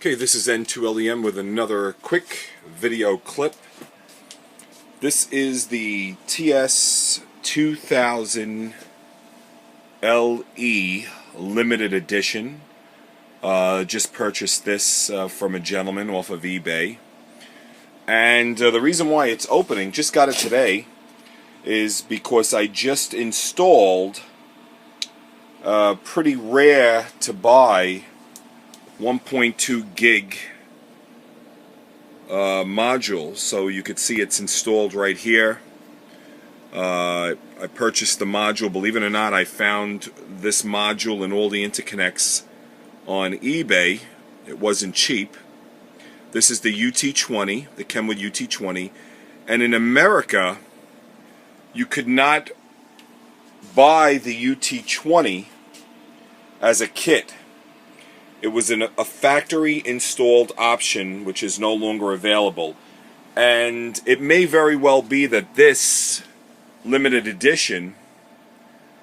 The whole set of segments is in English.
Okay, this is N2LEM with another quick video clip. This is the TS-2000LE Limited Edition. Just purchased this from a gentleman off of eBay. And the reason why it's opening, just got it today, is because I just installed pretty rare to buy 1.2 gig module. So you could see it's installed right here. I purchased the module. Believe it or not, I found this module and all the interconnects on eBay. It wasn't cheap. This is the UT-20, the Kenwood UT-20, and in America you could not buy the UT-20 as a kit. It was a factory installed option, which is no longer available. And it may very well be that this limited edition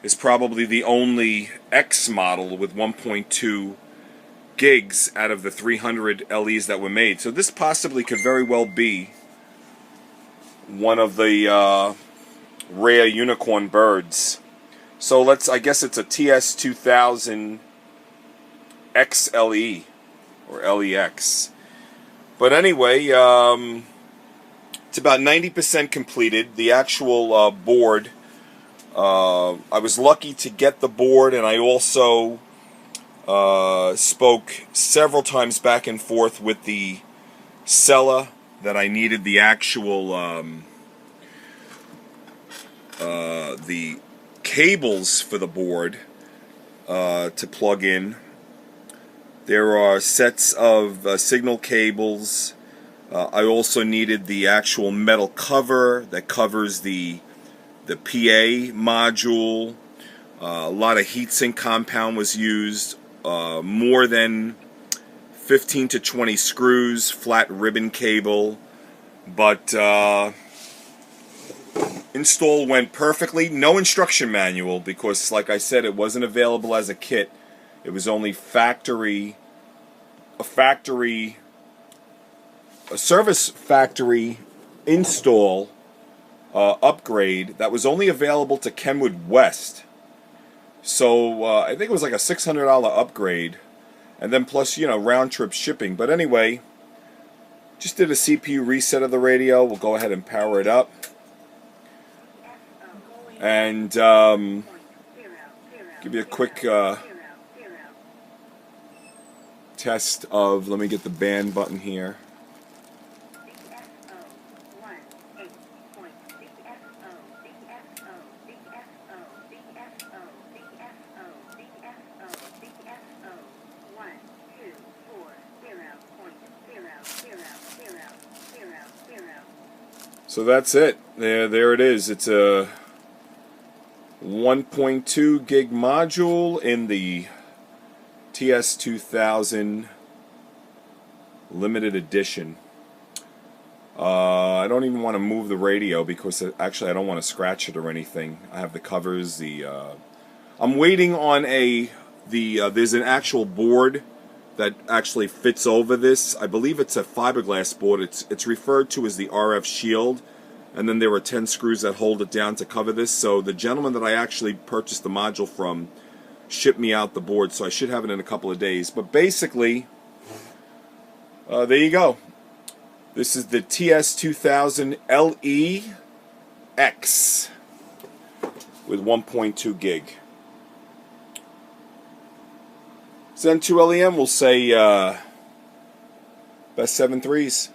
is probably the only X model with 1.2 gigs out of the 300 LEs that were made. So this possibly could very well be one of the rare unicorn birds. So I guess it's a TS-2000 XLE or LEX. But anyway, it's about 90% completed. The actual board, I was lucky to get the board, and I also spoke several times back and forth with the seller that I needed the actual the cables for the board to plug in. There are sets of signal cables. I also needed the actual metal cover that covers the PA module. A lot of heatsink compound was used. More than 15 to 20 screws, flat ribbon cable. But install went perfectly. No instruction manual because, like I said, it wasn't available as a kit. It was only a service factory install upgrade that was only available to Kenwood West. So I think it was like a $600 upgrade, and then plus, you know, round trip shipping. But anyway, just did a CPU reset of the radio. We'll go ahead and power it up. And give you a quick test of, let me get the band button here. So that's it. There it is. It's a 1.2 gig module in the TS-2000 Limited Edition. I don't even want to move the radio because actually I don't want to scratch it or anything. I have the covers. I'm waiting on there's an actual board that actually fits over this. I believe it's a fiberglass board. It's referred to as the RF shield, and then there are 10 screws that hold it down to cover this. So the gentleman that I actually purchased the module from shipped me out the board, so I should have it in a couple of days. But basically, there you go. This is the TS-2000LE X with 1.2 gig. N2LEM will say best 7 threes.